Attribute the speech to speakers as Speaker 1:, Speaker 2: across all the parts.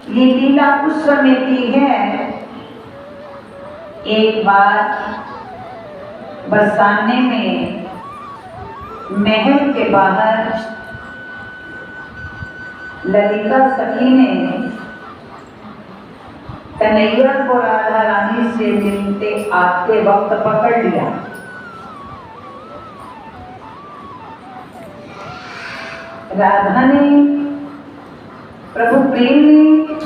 Speaker 1: ये लीला उस समय की है। एक बार बरसाने में महल के बाहर ललिता सखी ने कन्हैया को राधा रानी से मिलते आते वक्त पकड़ लिया। राधा ने प्रभु प्रेम ने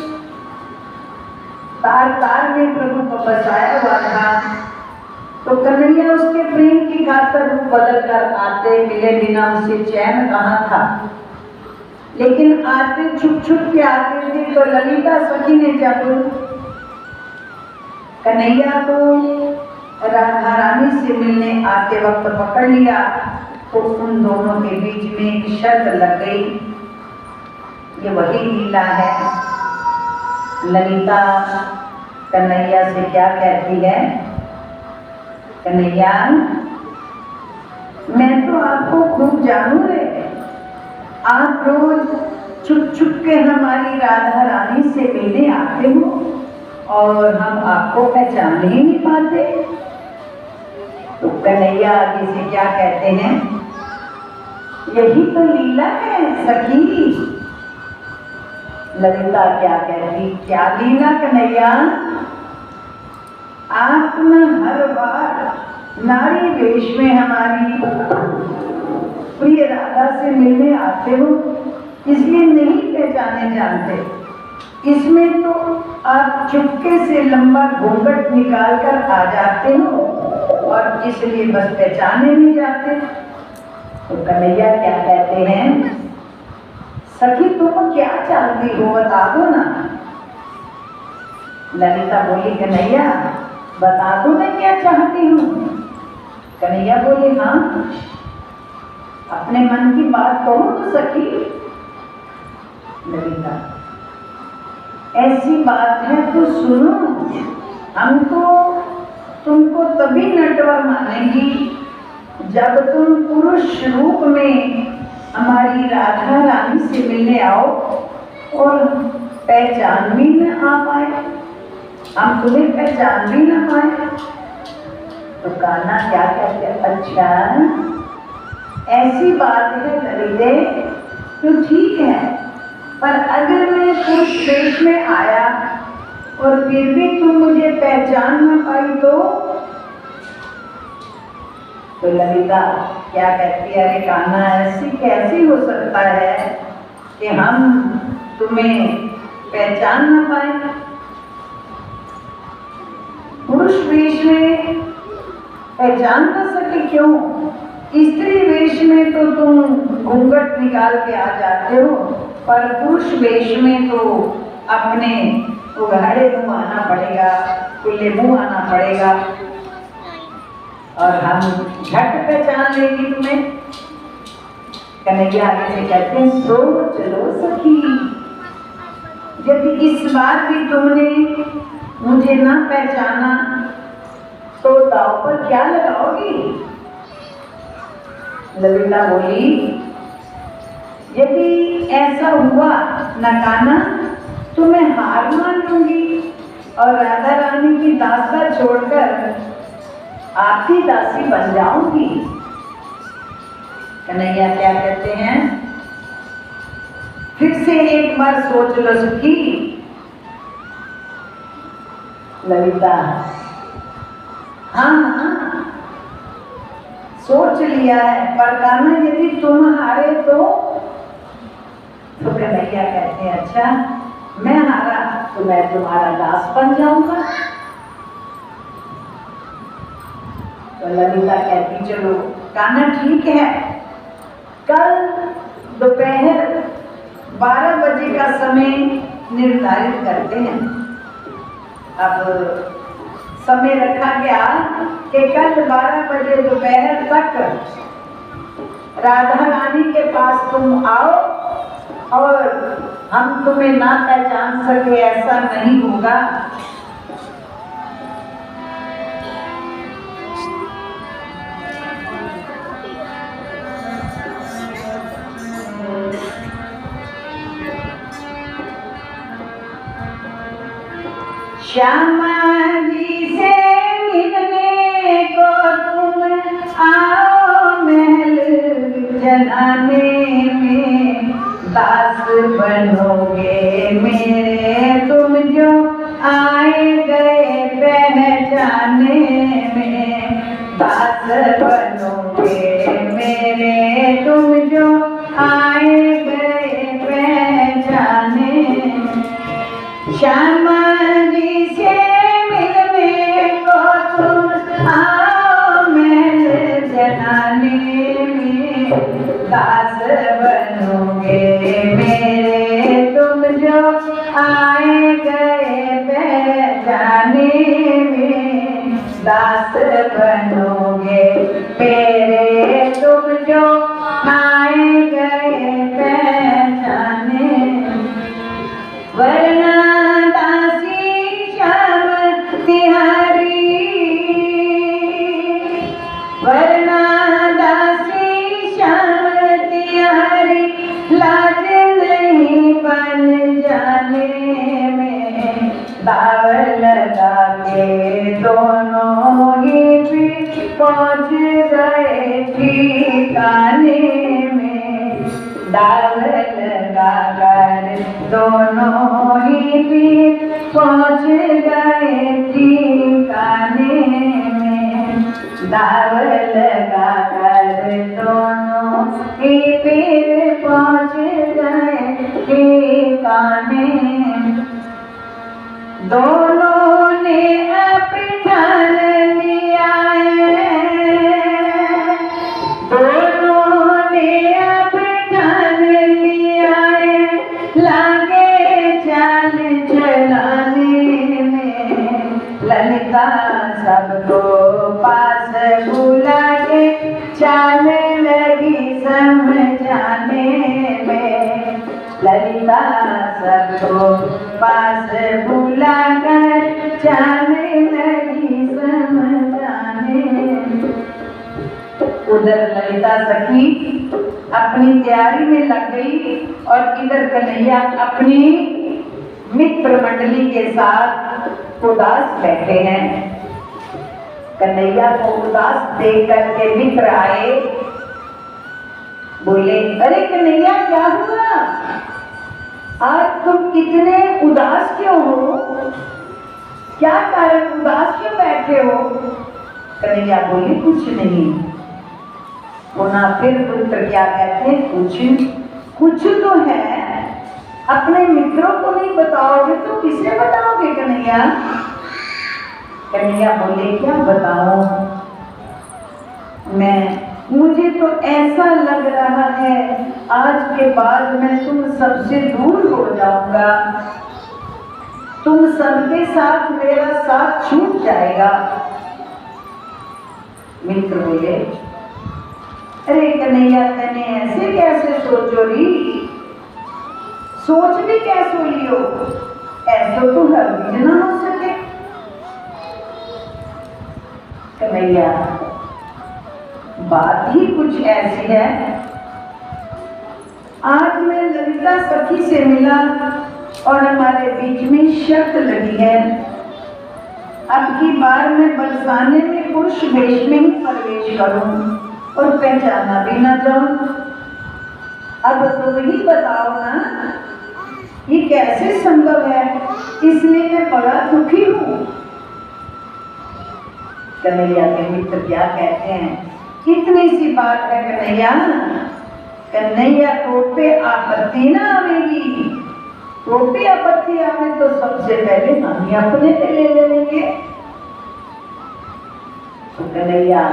Speaker 1: तार तार में प्रभु को बसाया हुआ था, तो कन्हैया उसके प्रेम की खातिर रूप बदल कर आते मिले बिना उसे चैन कहाँ था। लेकिन आते छुप छुप के आते थे, तो ललिता सखी ने जब कन्हैया को राधा रानी से मिलने आते वक्त पकड़ लिया, तो उन दोनों के बीच में एक शर्त लग गई। ये वही लीला है। ललिता कन्हैया से क्या कहती है? कन्हैया, मैं तो आपको खूब जानू रे। आप रोज छुप छुप के हमारी राधा रानी से मिलने आते हो और हम आपको पहचान ही नहीं पाते। तो कन्हैया आगे से क्या कहते हैं? यही तो लीला है सखी। ललिता क्या कहती? क्या लीला कन्हैया? आप न हर बार नारी वेश में हमारी प्रिय राधा से मिलने आते हो, इसलिए नहीं पहचाने जानते। इसमें तो आप चुपके से लंबा घूंघट निकाल कर आ जाते हो और इसलिए बस पहचाने नहीं जाते। तो कन्हैया क्या कहते हैं? सखी तुम क्या चाहती हो, बता दो ना। ललिता बोली, कन्हैया बता दो मैं क्या चाहती हूँ। कन्हैया बोली, हाँ अपने मन की बात कहो तो सखी। ललिता, ऐसी बात है तो सुनो। हम तो तुमको तभी नटवर मानेंगी जब तुम पुरुष रूप में हमारी राधा रानी से मिलने आओ और पहचान भी न आ पाए, हम तुम्हें पहचान भी न पाए। तो कान्हा क्या कहते? अच्छा ऐसी बात है ललिते, तो ठीक है, पर अगर मैं पुरुष वेश में आया और फिर भी तुम मुझे पहचान न पाई तो ललिता क्या कहती है? अरे कान्हा, ऐसी कैसी हो सकता है कि हम तुम्हें पहचान न पाए? पुरुष वेश में पहचान न सके क्यों? स्त्री वेश में तो तुम घूंघट निकाल के आ जाते हो, पर पुरुष वेश में तो अपने उघाड़े मुंह आना पड़ेगा, खुले मुंह आना पड़ेगा और हम झट पहचान लेंगे तुम्हें। कन्हैया आगे से कहते हैं, सोच लो सखी, यदि इस बार भी तुमने मुझे ना पहचाना तो दांव पर क्या लगाओगी? ललिता बोली, यदि ऐसा हुआ न कान्हा तो मैं हार मान लूंगी और राधा रानी की दास्ता छोड़कर आपकी दासी बन जाऊंगी। कन्हैया क्या कहते हैं? फिर से एक बार सोच लो सखी। ललिता, हाँ सोच लिया है, पर कान्हा यदि तुम हारे तो कन्हैया कहते हैं, अच्छा मैं हारा तो मैं तुम्हारा दास बन जाऊंगा। तो ललिता कहती, चलो कान्हा ठीक है, कल दोपहर 12 बजे का समय निर्धारित करते हैं। अब समय रखा गया कि कल 12 बजे दोपहर तक राधा रानी के पास तुम आओ और हम तुम्हें ना पहचान सके ऐसा नहीं होगा। श्यामा जी से मिलने को तुम आओ, महल जलाने में दास बनोगे मेरे तुम जो आए गए पहचाने में, दास बनोगे मेरे तुम जो आए गए पहचाने में। श्यामा जी से मिलने को तुम आओ, महल जलाने में दास बनोगे मेरे तुम जो आए गए पहचाने में, दास बनोगे मेरे तुम जो आए गए पहचाने। वरना दासी श्याम तिहारी, वरना दासी श्याम तिहारी लाज नहीं बन जाने में, दाव लगा के दोनों ही भी पहुँच गए ठिकाने में, दाव लगा कर दोनों ही भी पहुँच गए ठिकाने में, दाव लगा कर दोनों ही भी पहुँच गए ठिकाने। दोनों ने अपठान लिया है, दोनों ने अपठान लिया है, लागे चाल चलाने में, ललिता सबको पास बुला के चाल लगी समझाने में, ललिता सबको पास बुला कर चाल लगी समझाने। उधर ललिता सखी अपनी तैयारी में लग गई और इधर कन्हैया अपनी मित्र मंडली के साथ उदास बैठे हैं। कन्हैया को उदास देख करके मित्र आए, बोले अरे कन्हैया क्या हुआ, आज तुम इतने उदास क्यों हो, क्या कारण, उदास क्यों बैठे हो। कन्हैया बोले कुछ नहीं। पुनः फिर पुत्र क्या कहते हैं, कुछ तो है, अपने मित्रों को नहीं बताओगे तो किसे बताओगे कन्हैया। कन्हैया बोले क्या बताऊं मैं, मुझे तो ऐसा लग रहा है आज के बाद मैं तुम सबसे दूर हो जाऊंगा, तुम सबके साथ मेरा साथ छूट जाएगा। मित्र बोले अरे कन्हैया तने ऐसे कैसे सोचो री, सोच भी कैसो लियो, ऐसो तो हरगिज ना हो सके। कन्हैया बात ही कुछ ऐसी है, आज मैं ललिता सखी से मिला और हमारे बीच में शर्त लगी है, अब की बार मैं बरसाने में पुरुष वेश में ही प्रवेश करूं और पहचाना भी न जाऊं। अब तुम ही बताओ ना ये कैसे संभव है, इसलिए मैं बड़ा दुखी हूं। कन्हैया के मित्र क्या कहते हैं, इतनी सी बात है कन्हैया, कन्हैया तो पे आपत्ति ना आवेगी, तो पे आपत्ति आवे तो सबसे पहले हम ही अपने पे ले लेंगे। तो कन्हैया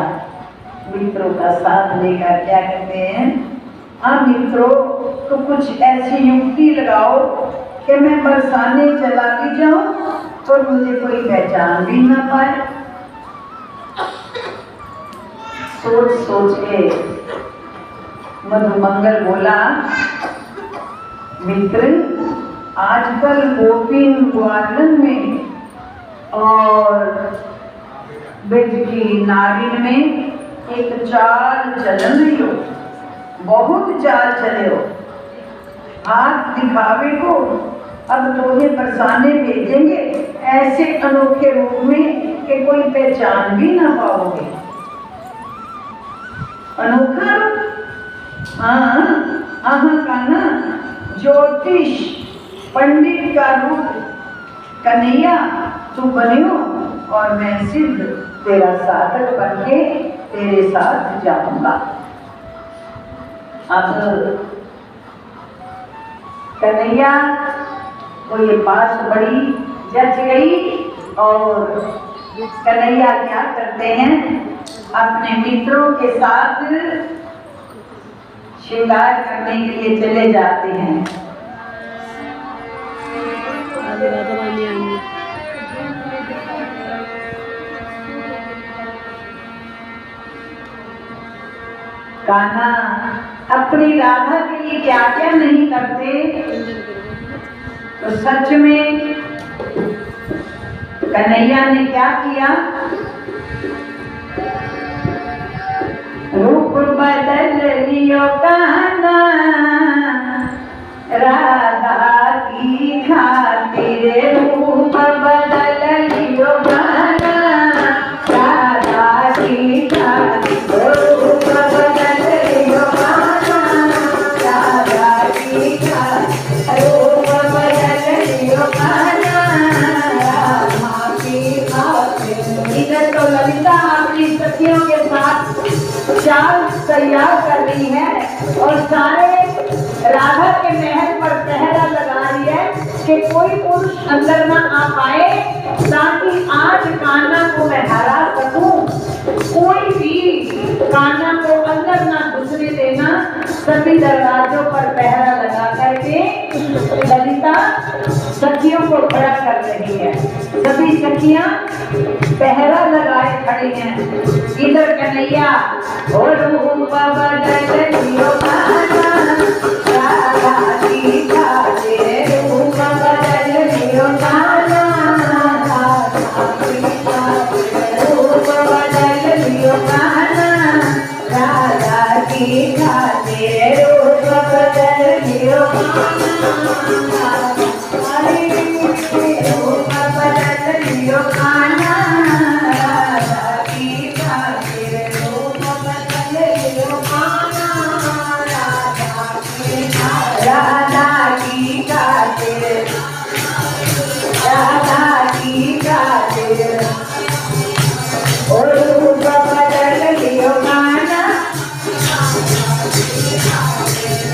Speaker 1: मित्रों का साथ लेकर क्या कहते हैं, हाँ मित्रों तो कुछ ऐसी युक्ति लगाओ कि मैं बरसाने चला भी जाऊं और मुझे कोई पहचान भी ना पाए। सोच सोच के मधुमंगल बोला मित्र आजकल गोपीन ग्वालन में और ब्रज की नारिन में एक चाल चल रही हो, बहुत चाल चले हो, हाथ दिखावे को अब तुम्हें बरसाने भेजेंगे ऐसे अनोखे रूप में कि कोई पहचान भी ना पाओगे। अनोखा रूप, हाँ का ना ज्योतिष पंडित का रूप कन्हैया तू बनियो और मैं सिद्ध तेरा साधक बन के तेरे साथ जाऊंगा। अब कन्हैया को ये बात बड़ी जच गई और कन्हैया क्या करते हैं, अपने मित्रों के साथ श्रृंगार करने के लिए चले जाते हैं। कान्हा अपनी राधा के लिए क्या क्या नहीं करते, तो सच में कन्हैया ने क्या किया, रूप बदल लियो कान्हा राधा की खातिर, रूप बदल लियो कान्हा राधा की खातिर, रूप बदल लियो कान्हा राधा की खातिर, रूप बदल लियो कान्हा राधा की खातिर। इधर तो ललिता अपनी सखियों के साथ चाल तैयार कर रही है और सारे राधा के महल पर पहरा लगा रही है कि कोई पुरुष अंदर ना आ पाए, ताकि आज कान्हा को मैं हरा सकूं। कोई भी कान्हा को अंदर ना घुसने देना। सभी दरवाजों पर पहरा लगा करके ललिता सखियों को खड़ा कर रही है। सभी सखियां पहरा लगाए खड़ी हैं। इधर कन्हैया और रूप बदल लियो कान्हा राधा की खातिर, रूप बदल लियो कान्हा राधा की खातिर, रूप बदल लियो कान्हा राधा की खातिर, रूप बदल लियो कान्हा, रूप बदल लियो कान्हा राधा की खातिर, रूप बदल लियो कान्हा राधा की खातिर, राधा की खातिर, राधा की खातिर, और रूप बदल लियो कान्हा,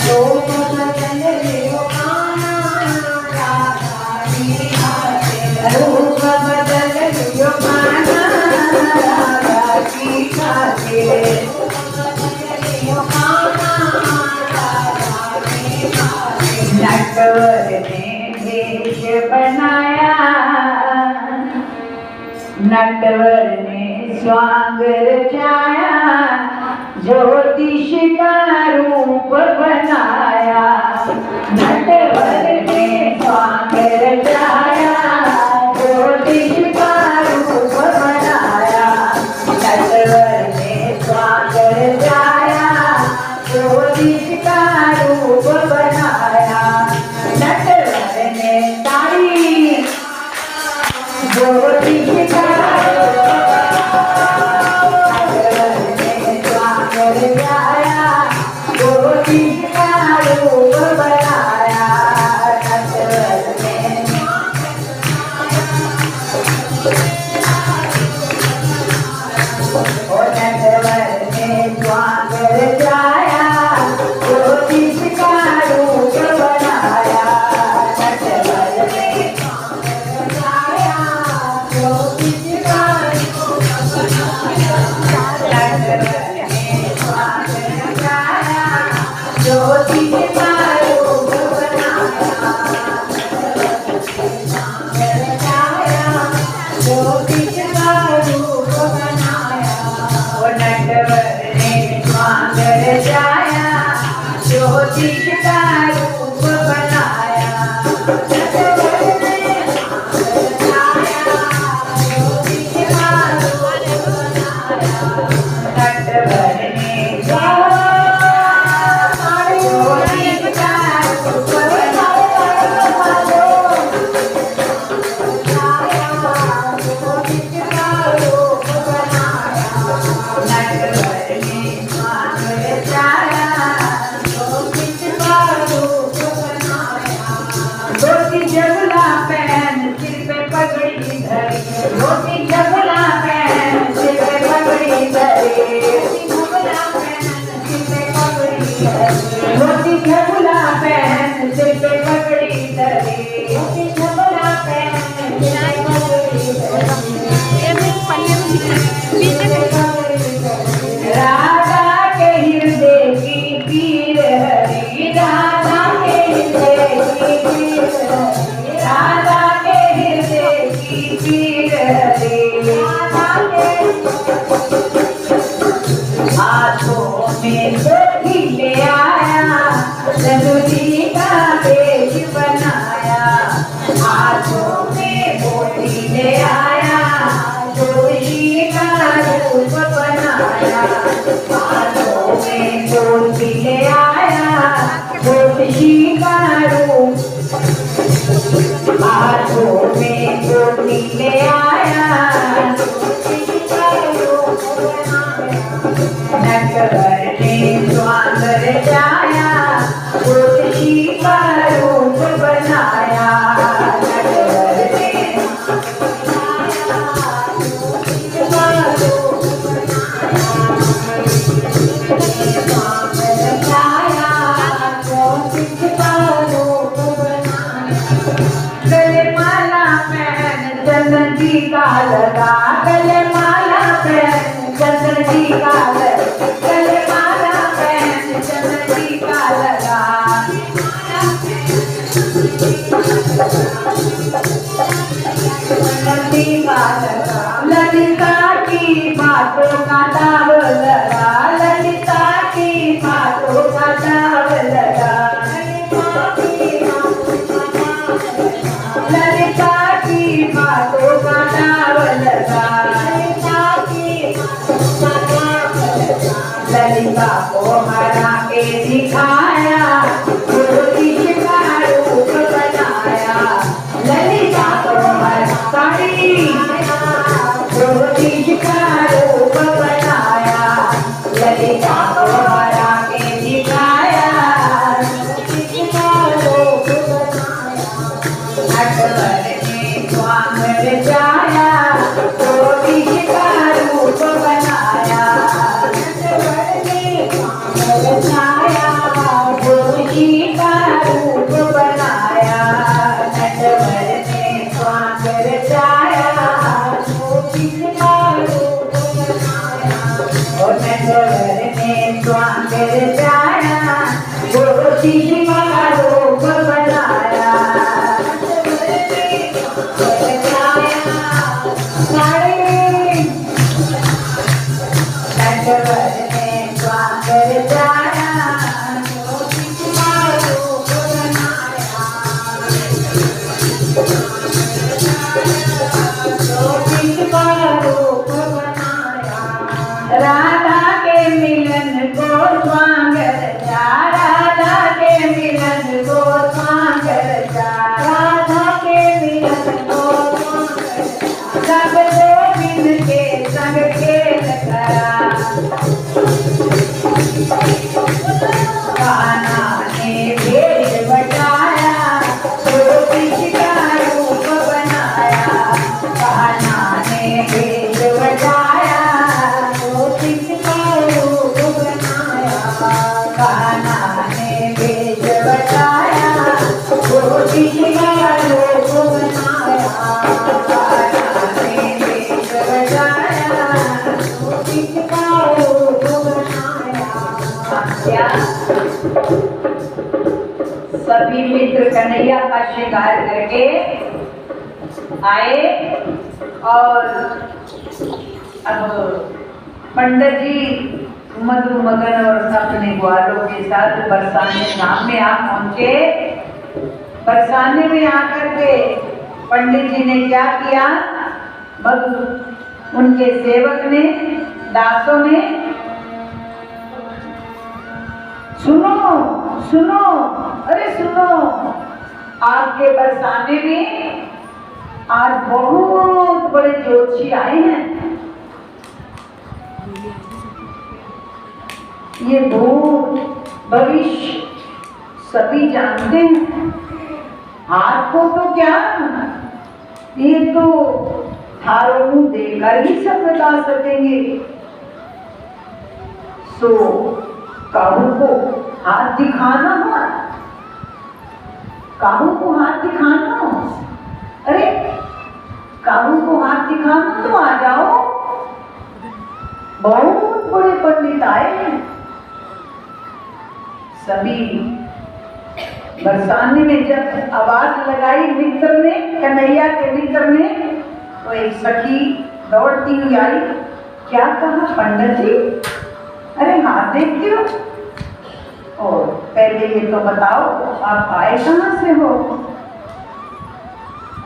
Speaker 1: रूप बदल लियो कान्हा राधा की खातिर, रूप बदल लियो कान्हा राधा की खातिर, नटवर ने भेष बनाया, नटवर ने स्वांग रचाया, ज्योतिष का रूप बनाया, नटवर ने स्वांग रचाया, ज्योतिष का रूप बनाया, नटवर ने स्वांग रचाया, ज्योतिष का रूप बनाया, नटवर ने तारी ज्योतिष का राधा के हृदय की पीर हरी, राधा के हृदय की पीर हरी, राधा के हृदय की पीर हरी। हाथों में पोथी ले आया, रघुजी का वेश बनाया। हाथों में पोथी ले आया, जोशी का रूप बनाया। हाथों में पोथी ले आया, जोशी का रूप। हाथों में पोथी ले आया, नटवर ने स्वांगर जाया, ज्योतिषी का रूप बनाया। नटवर ने गले माला पहन चंदन जी का लगा, गले माला पहन चंदन जी का लगा, गले माला पहन चंदन जी का लगा। ललिता की बातों का दाव लगा, ललिता की बातों का दाव लगा। ललिता की बातों का दाव लगा। ललिता को हरा के दिखाया, ज्योतिष का रूप बनाया। ललिता को हरा ज्योतिष का रूप बनाया। ललिता को हरा के दिखाया, ज्योतिष का रूप बनाया। नटवर ने स्वांगर जाया, ज्योतिष का रूप बनाया। नटवर ने स्वांगर जाया, ज्योतिष का रूप बनाया। नटवर ने स्वांगर जाया, ज्योतिष का रूप बनाया। और नटवर ने स्वांगर जाया, ज्योतिष का रूप बनाया। राधा के मिलन को स्वांगर जा, राधा के मिलन को स्वांगर जा। राधा के मिलन को सब गोविंद के संग खेल करा। कान्हा ने भेष बटाया, ज्योतिष का रूप बनाया। कान्हा ने भेष बटाया, ज्योतिष का रूप बनाया। कान्हा ने भेष बटाया, ज्योतिष का रूप बनाया। कान्हा ने भेष बटाया, ज्योतिष का रूप बनाया। सभी मित्र कन्हैया का श्रृंगार करके आए और अब पंडित जी मधु मगन और अपने ग्वालों के साथ बरसाने धाम में आ पहुंचे। बरसाने में आकर के पंडित जी ने क्या किया, मधु उनके सेवक ने, दासों ने, सुनो सुनो, अरे सुनो, आपके बरसाने में आज बहुत बड़े ज्योतिषी आए हैं। ये भूत भविष्य सभी जानते हैं। आपको तो क्या, ये तो थारो मुंह देखकर ही सब बता सकेंगे। सो काहू को हाथ दिखाना हो, काहू को हाथ दिखाना हो। अरे हाथ दिखाना तो आ जाओ। बहुत बड़े पंडित आए हैं। सभी बरसाने में जब आवाज लगाई मित्र ने, कन्हैया के मित्र ने, तो एक सखी दौड़ती हुई आई। क्या कहा पंडित जी? अरे हाथ देखते हो? और पहले ये तो बताओ आप आए कहाँ से हो?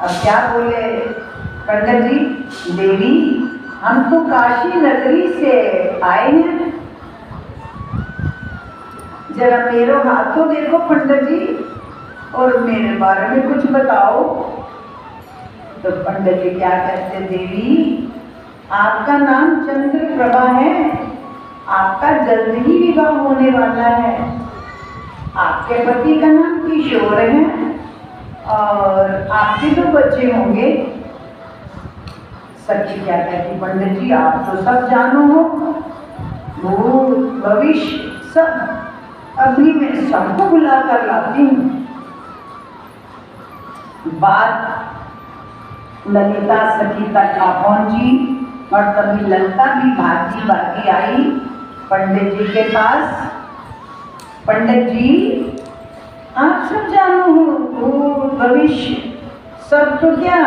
Speaker 1: अब क्या बोले पंडित जी? देवी हम तो काशी नगरी से आए हैं। जरा मेरे हाथ तो देखो पंडित जी और मेरे बारे में कुछ बताओ। तो पंडित जी क्या कहते? देवी आपका नाम चंद्रप्रभा है, आपका जल्द ही विवाह होने वाला है। आपके पति का नाम किशोर है और आपके 2 बच्चे होंगे। सखी क्या कहती? पंडित जी आप तो सब जानो हो, भूत भविष्य सब। अभी मैं सबको बुला कर लाती हूँ। बात ललिता सखी तक आ पहुंची और तभी ललिता भी भागी भागी आई पंडित जी के पास। पंडित जी आप सब जानो हो, भूत भविष्य सब तो क्या,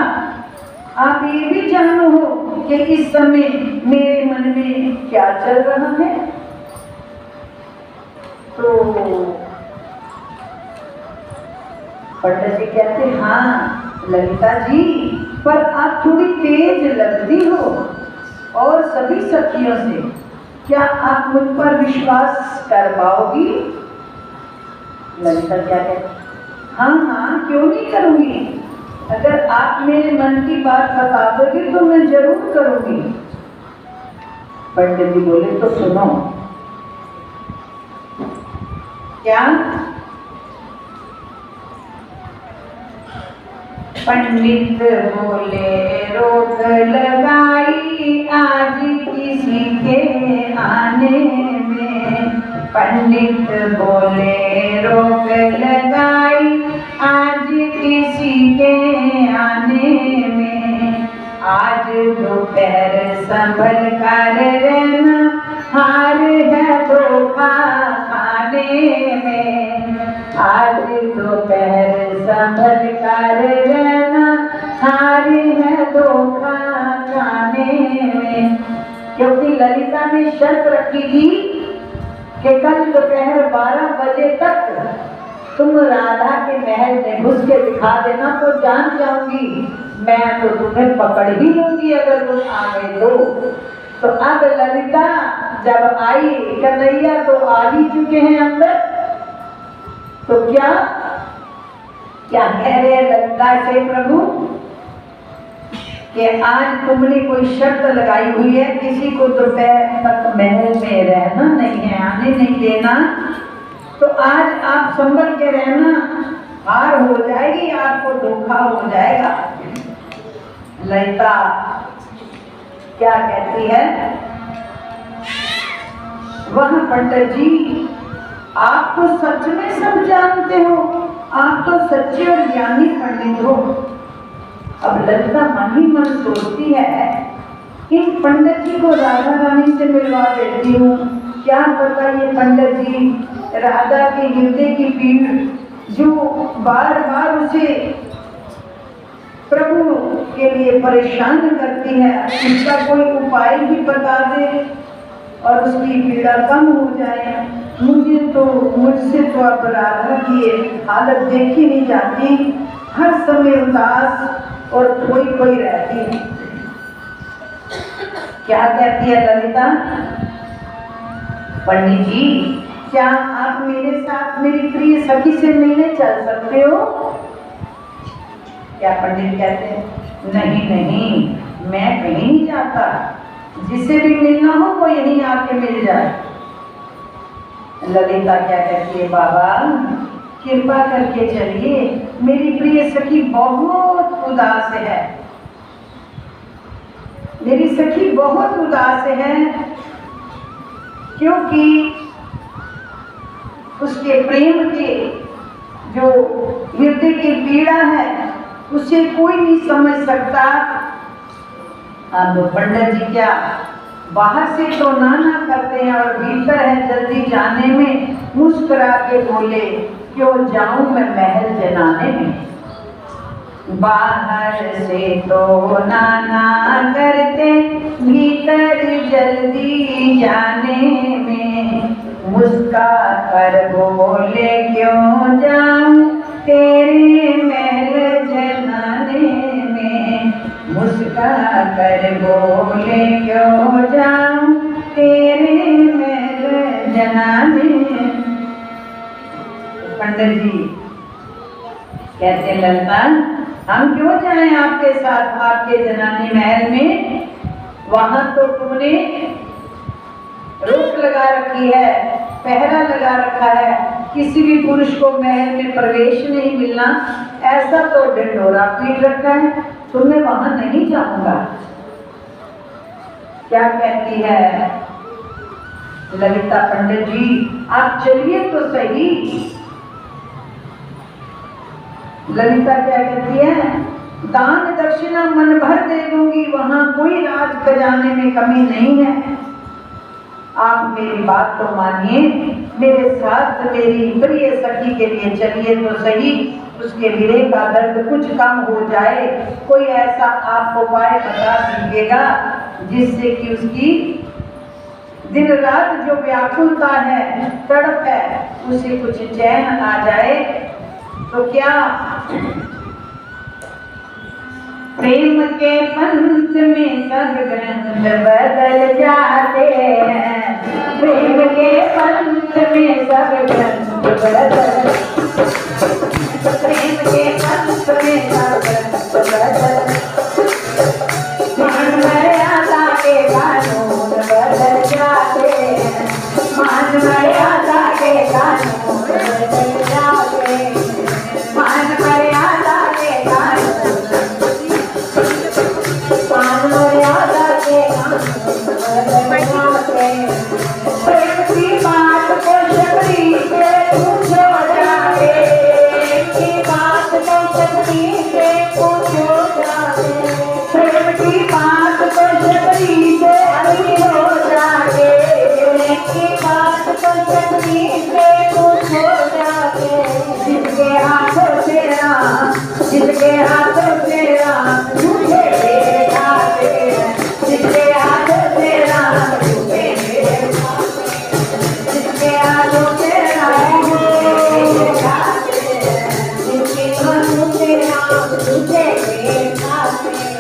Speaker 1: आप ये भी जानो हो कि इस समय मेरे मन में क्या चल रहा है। तो पंडित जी कहते हाँ ललिता जी, पर आप थोड़ी तेज लगती हो और सभी सखियों से, क्या आप मुझ पर विश्वास कर पाओगी? ललिता क्या कहती? हाँ हाँ क्यों नहीं करूंगी, अगर आप मेरे मन की बात बता दोगे तो मैं जरूर करूंगी। पंडित जी बोले तो सुनो। क्या? पंडित बोले रोक लगाई आज किसी के आने में। पंडित बोले रोक लगाई आज किसी के आने में। आज दोपहर संभल कर रहना, हार है धोखा खाने में। आज दोपहर संभल कर रहना, हार है धोखा खाने में। क्योंकि ललिता ने शर्त रखी थी कि कल दोपहर 12 बजे तक तुम राधा के महल में घुस के दिखा देना, तो जान जाऊंगी मैं तो तुम्हें पकड़ ही लूंगी अगर तुम आ गए तो अब ललिता जब आई, कन्हैया तो आ ही चुके हैं अंदर, तो क्या क्या कह रहे हैं ललिता से प्रभु कि आज तुमने कोई शर्त लगाई हुई है, किसी को दोपहर तक महल में रहना नहीं है, आने नहीं देना, तो आज आप संभल के रहना, हार हो जाएगी, आपको धोखा हो जाएगा। ललिता क्या कहती है? वह पंडित जी आप तो सच में सब जानते हो, आप तो सच्चे और ज्ञानी पंडित हो। अब ललिता मन ही मन सोचती है इन पंडित जी को राधा रानी से मिलवा देती हूँ, क्या पता ये पंडित जी राधा के हृदय की पीड़ जो बार बार उसे प्रभु के लिए परेशान करती है, इसका कोई उपाय भी बता दे और उसकी पीड़ा कम हो जाए। मुझसे तो अब राधा की हालत देखी नहीं जाती, हर समय उदास और खोई खोई रहती है। क्या कहती है ललिता? पंडित जी क्या आप मेरे साथ मेरी प्रिय सखी से मिलने चल सकते हो? क्या पंडित कहते हैं? नहीं नहीं मैं कहीं नहीं जाता, जिसे भी मिलना हो वो यहीं आके मिल जाए। ललिता क्या कहती है? बाबा कृपा करके चलिए, मेरी प्रिय सखी बहुत उदास है, मेरी सखी बहुत उदास है, क्योंकि उसके प्रेम के जो हृदय की पीड़ा है उसे कोई नहीं समझ सकता। अब पंडित जी क्या बाहर से तो ना करते हैं और भीतर है जल्दी जाने में, मुस्कुरा के बोले क्यों जाऊं मैं महल जनाने में। बाहर से तो ना करते, भीतर जल्दी जाने में, मुस्का कर बोले क्यों जाऊं तेरे महल जनाने में, मुस्का कर बोले क्यों जाऊं तेरे महल जनाने में। पंडित जी कहते ललिता हम क्यों जाएं आपके साथ आपके जनानी महल में, वहां तो तुमने रोक लगा रखी है, पहरा लगा रखा है, किसी भी पुरुष को महल में प्रवेश नहीं मिलना, ऐसा तो ढिंढोरा पीट रखा है, तुम्हें वहां नहीं जाऊंगा। क्या कहती है ललिता पंडित जी आप चलिए तो सही। ललिता क्या कहती है दान दक्षिणा मन भर दे दूंगी, वहां कोई राज खजाने में कमी नहीं है, आप मेरी बात तो मानिए, मेरे साथ मेरी प्रिय सखी के लिए चलिए तो सही, उसके विरह का दर्द कुछ कम हो जाए, कोई ऐसा आप उपाय बता दीजिएगा जिससे कि उसकी दिन रात जो व्याकुलता है, तड़प है, उसे कुछ चैन आ जाए। तो क्या प्रेम के पंथ में सब ग्रंथ बदल जाते हैं, प्रेम के पंथ में सब ग्रंथ बदल, प्रेम के पंथ में सब ग्रंथ बदल, मान मर्यादा के कानून बदल जाते हैं, मान मर्यादा के कानून बदल जाते हैं, मान मर्यादा के कानून, मान मर्यादा के कानून बदल जाते हैं। प्रेम की बात को शबरी से पूछो जाके, की बात को शबरी से पूछो जाके, प्रेम की बात को शबरी से पूछो जाके, की बात को शबरी से पूछो जाके, जिसके हाथों से राम, जिसके हाथों से राम झूठे मेरे खाते हैं, जिसके हाथों से राम झूठे मेरे खाते हैं, जिसके हाथों से राम झूठे खाते हैं, जिसके हाथों से राम झूठे मेरे खाते हैं।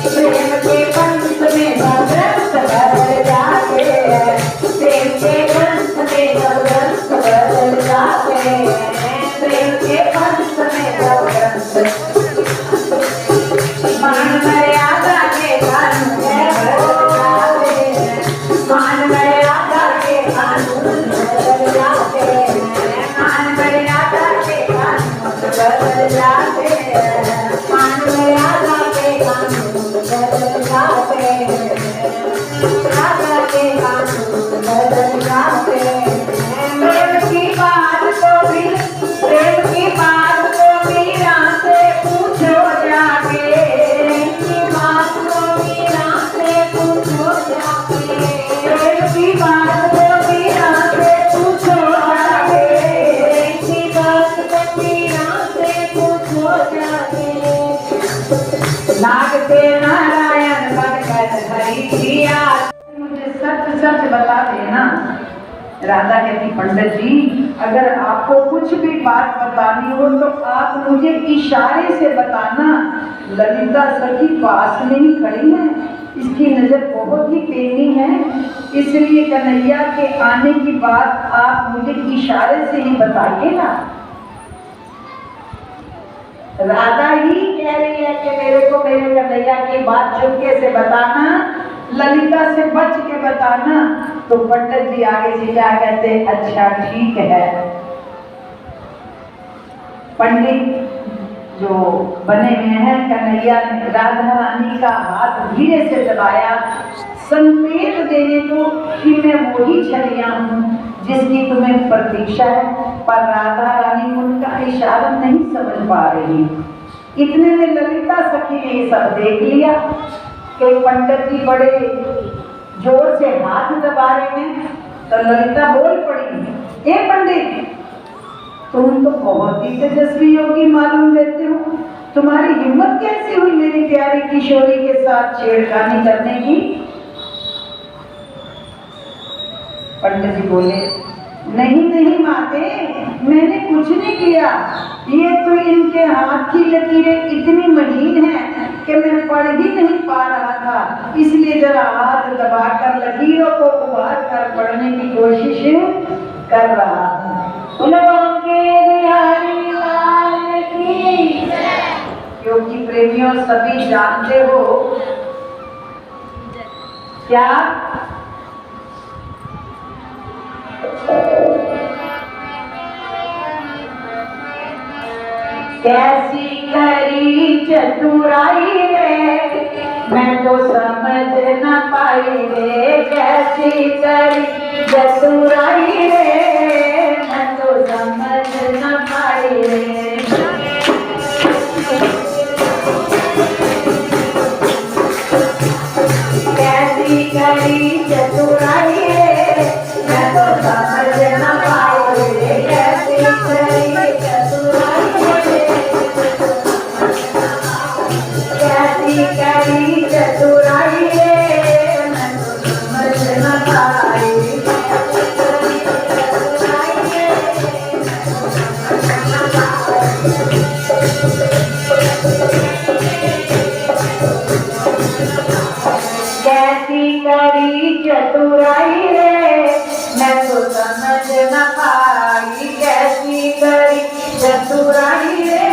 Speaker 1: प्रेम के पंथ में सब रंग बदल जाते हैं, प्रेम के पंथ में सब रंग बदल जाते हैं, प्रेम के पंथ में सब रंग, मान मर्यादा के कानून बदल जाते हैं, मान मर्यादा के कानून बदल जाते हैं, मान मर्यादा के कानून बदल जाते हैं, मान मर्यादा के कानून बदल जाते हैं, मर्यादा के कानून बदल जाते हैं। प्रेम की बात को भी, प्रेम की बात को मीरा से पूछो जाके, की बात को मीरा से पूछो जाके, प्रेम की बात को मीरा से पूछो जाके, की बात को मीरा से पूछो जाके। नाग से नारायण बनकर हरि जिया, मुझे सच सच बता देना। राधा कहती पंडित जी अगर आपको कुछ भी बात बतानी हो तो आप मुझे इशारे से बताना। ललिता सखी पास में ही खड़ी है, इसकी नजर बहुत ही तेजी है, इसलिए कन्हैया के आने की बात आप मुझे इशारे से ही बताइएगा। राधा ही कह रही है कि मेरे को मेरे कन्हैया की बात चुपके से बताना, ललिता से बच के बताना। तो पंडित जी आगे से क्या कहते, अच्छा ठीक है। पंडित जो बने हुए हैं, कन्हैया ने राधा रानी का हाथ धीरे से दबाया, संकेत देने को कि मैं वही छलिया हूँ जिसकी तुम्हें प्रतीक्षा है, पर राधा रानी उनका इशारा नहीं समझ पा रही। इतने में ललिता सखी ने सब देख लिया। कि पंडित जी बड़े जोर से हाथ दबा रहे हैं। तो ललिता बोल पड़ी, ए पंडित, तुम तो बहुत ही तेजस्वी योगी मालूम देते हो, तुम्हारी हिम्मत कैसे हुई मेरी प्यारी किशोरी के साथ छेड़खानी करने की? पंडित जी बोले, नहीं नहीं माते, मैंने कुछ नहीं किया, ये तो इनके हाथ की लकीरें इतनी महीन हैं कि मैं पढ़ ही नहीं पा रहा था, इसलिए जरा हाथ दबाकर लकीरों को उभार कर पढ़ने की कोशिश कर रहा हूँ। क्योंकि प्रेमियों सभी जानते हो क्या, कैसी करी चतुराई रे, मैं तो समझ न पाई रे, कैसी करी चतुराई रे, मैं तो समझ न पाई रे। कैसी करी चतुराई रे, मैं तो समझ न पाई रे, कैसी करी करी चतुराई रे, मैं तो समझ न पाई। कैसी करी चतुराई रे, मैं तो समझ न पाई, कैसी करी चतुराई रे,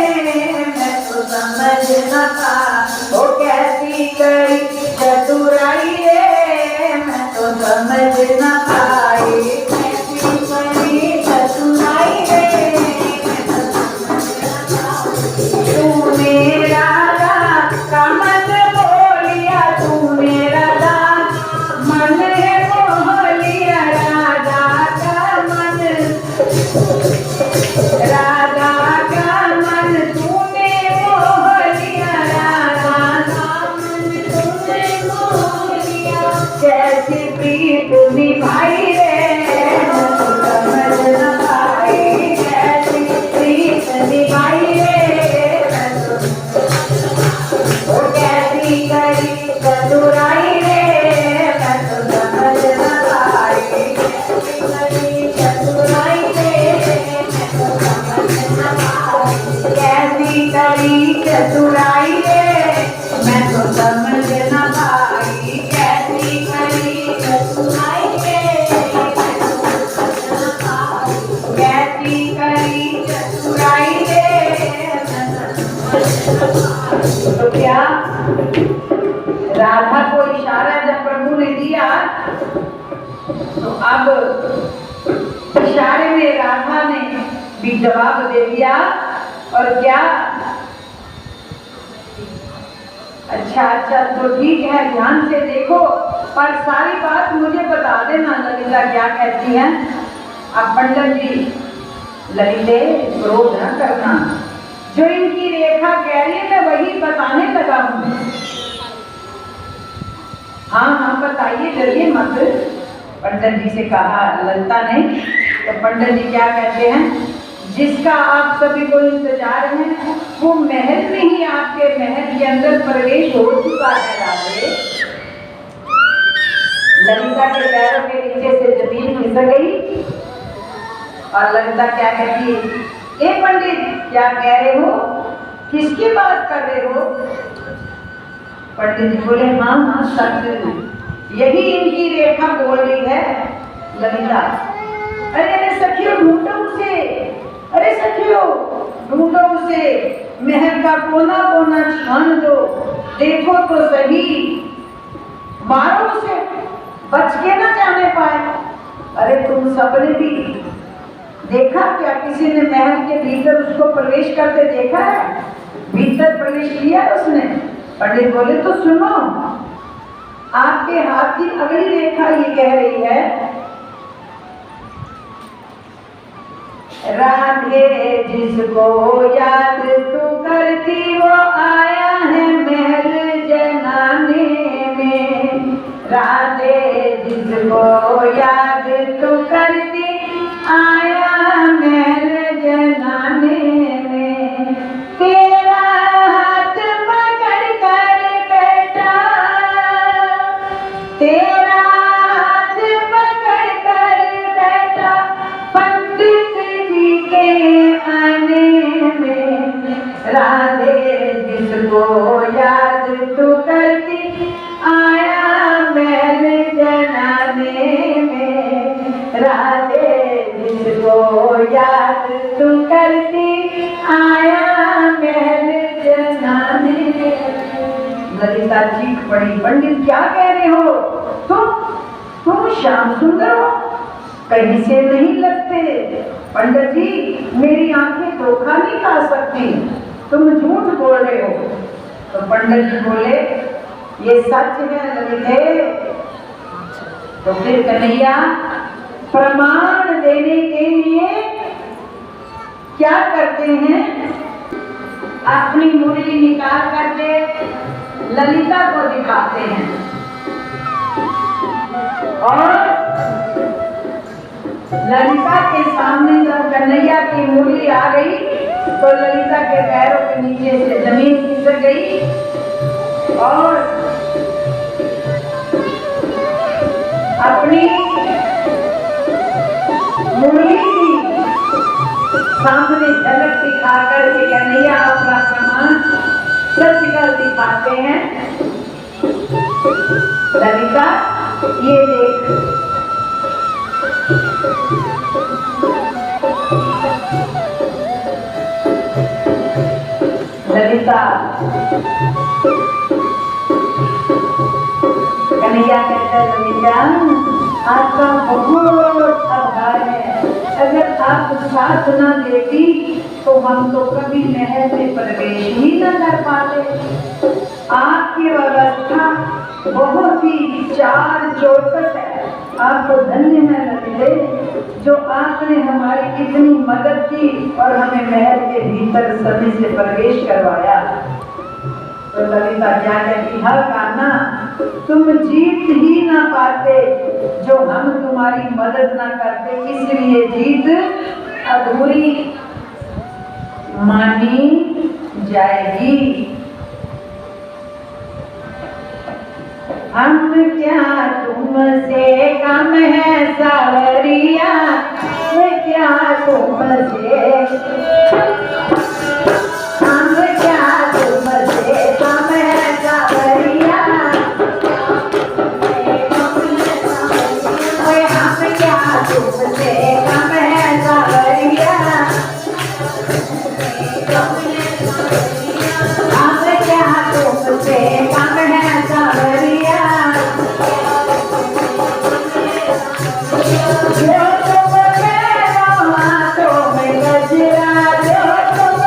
Speaker 1: मैं तो समझ न पाई। ओ कैसी करी चतुराई रे, मैं तो समझ न पाई, कैसी करी चतुराई रे, तूने राजा का मन बोलिया, तूने राजा मन मोह लिया, राजा का मन, राजा का मन तूने मोह लिया, राजा का मन तूने मोह लिया, कैसी प्रीत निभाई रे, समझ न पाई, कैसी प्रीत निभाई रे, ओ कैसी करी चतुराई रे, मैं तो समझ न पाई, कैसी करी चतुराई रे, मैं तो समझ न पाई, कैसी करी चतुराई रे, मैं तो समझ न पाई, कैसी करी चतुराई रे, कैसी करी चतुराई रे। तो क्या राधा को इशारा जब प्रभु ने दिया, तो अब इशारे में राधा ने भी जवाब दे दिया। और क्या, अच्छा तो ठीक है, ध्यान से देखो, पर सारी बात मुझे बता देना ललिता क्या कहती है। अब पंडित जी, ललिते क्रोध न करना, जो इनकी रेखा कह रही है मैं वही बताने लगा हूँ। हाँ बताइए, डरिए मत, पंडित जी से कहा ललिता ने। तो पंडित जी क्या कहते हैं, जिसका आप सभी को इंतजार है वो महल में ही आपके महल के अंदर प्रवेश हो चुका है राधे। ललिता के पैरों के नीचे से जमीन खिसक गई और ललिता क्या कहती है, ए पंडित क्या कह रहे हो, किसकी बात कर रहे हो? पंडित जी बोले, हाँ सच, यही इनकी रेखा बोल रही है। ललिता, अरे सखियों ढूंढो उसे, अरे सखियों ढूंढो उसे, महल का कोना कोना छान दो, देखो तो सही, मारो उसे, बच के ना जाने पाए। अरे तुम सबने भी देखा क्या, किसी ने महल के भीतर उसको प्रवेश करते देखा है? भीतर प्रवेश किया उसने? पंडित बोले, तो सुनो, आपके हाथ की अगली रेखा ये कह रही है, राधे जिसको याद तू करती वो आया है महल जनाने राधे जिसको याद तू करती आया मेरे जनाने में, तेरा हाथ पकड़ कर बेटा, तेरा हाथ पकड़ कर बेटा पंडित जी के आने में, राधे जिसको याद तू करती आया मेरे जनाने में, राधे जिसको याद तू करती आया मेरे जनाने में। ललिता चीख पड़ी, पंडित क्या कह रहे हो? तुम श्याम सुंदर हो, कहीं से नहीं लगते। पंडित जी मेरी आंखें धोखा नहीं खा सकती, तुम झूठ बोल रहे हो। तो पंडित जी बोले ये सच है ललिते। तो फिर कन्हैया प्रमाण देने के लिए क्या करते हैं, अपनी मुरली निकाल करके ललिता को दिखाते हैं और ललिता के सामने जब कन्हैया की मुरली आ गई तो ललिता के पैरों के नीचे से जमीन खिसक गई और अपनी मुरली की सामने झलक दिखा करके कन्हैया अपना प्रमाण सचकल दिखाते हैं। ललिता ये देख, ललिता कन्हैया कहता है ललिता आपका बहुत आभार है, अगर आप साथ न देती तो हम तो कभी महल में प्रवेश ही न कर पाते। आपकी व्यवस्था बहुत ही चार चौकस है, आपको धन्य है ललिते जो आपने हमारी इतनी मदद की और हमें महल के भीतर समय से प्रवेश करवाया। तो ललिता क्या कहती, हर कान्हा तुम जीत ही ना पाते जो हम तुम्हारी मदद ना करते, इसलिए जीत अधूरी मानी जाएगी। हम क्या तुमसे कम है सावरिया, क्या तुमसे, हम क्या तुमसे कम है सावरिया, हम क्या तुमसे कम है सावरिया, हम क्या तुमसे कम है सावरिया, जो तुम कह हाथों में गजरा, जो तुम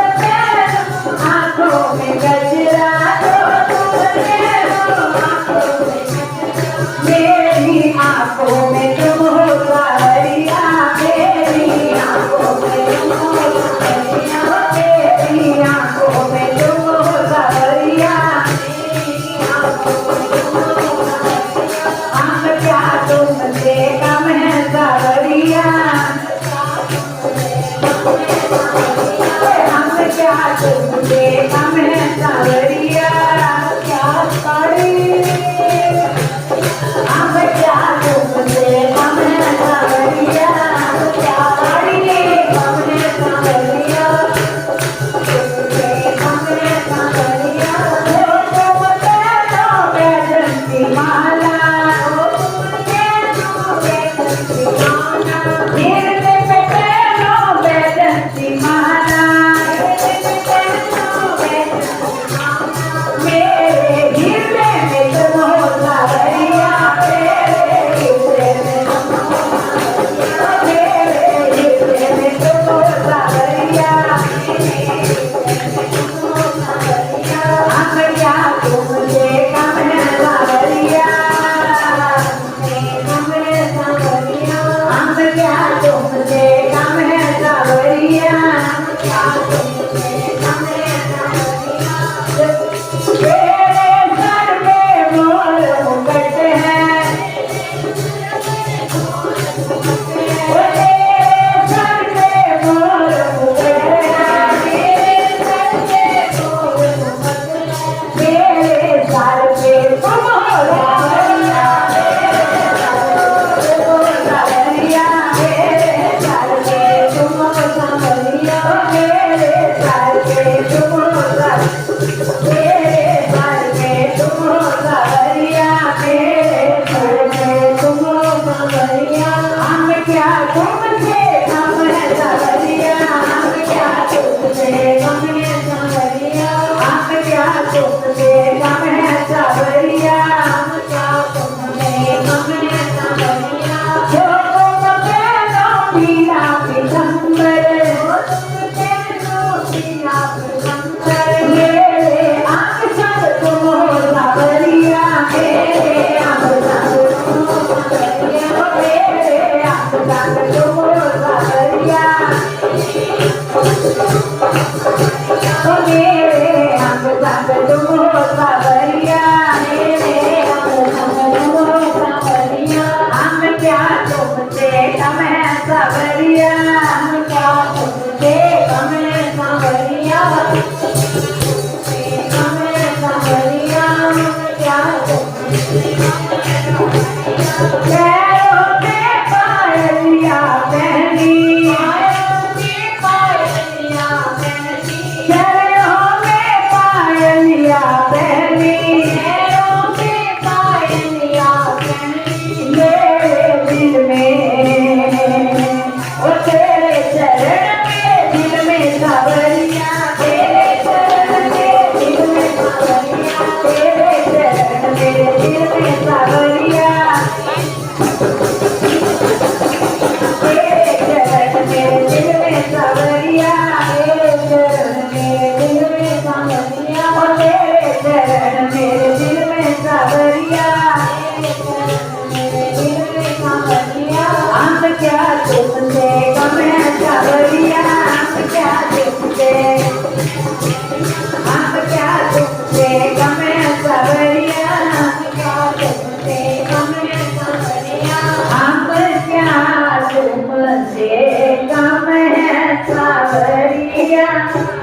Speaker 1: पैरों में पायलिया पहनी, पैरों में पायलिया पहनी, मेरे दिल में ओ तेरे चरण में दिल में सावरिया, तेरे चरण में दिल में सावरिया, तेरे चरण में दिल में सावरिया, तेरे चरण में दिल में सावरिया, तेरे चरण में दिल में सावरिया, ओ तेरे चरण में दिल में सावरिया, आंख क्या तुमसे कम है सावरिया, आंख क्या तुमसे, आंख क्या तुमसे कम है सावरिया, आंख क्या तुमसे कम है सावरिया, आंख क्या तुमसे कम है सावरिया।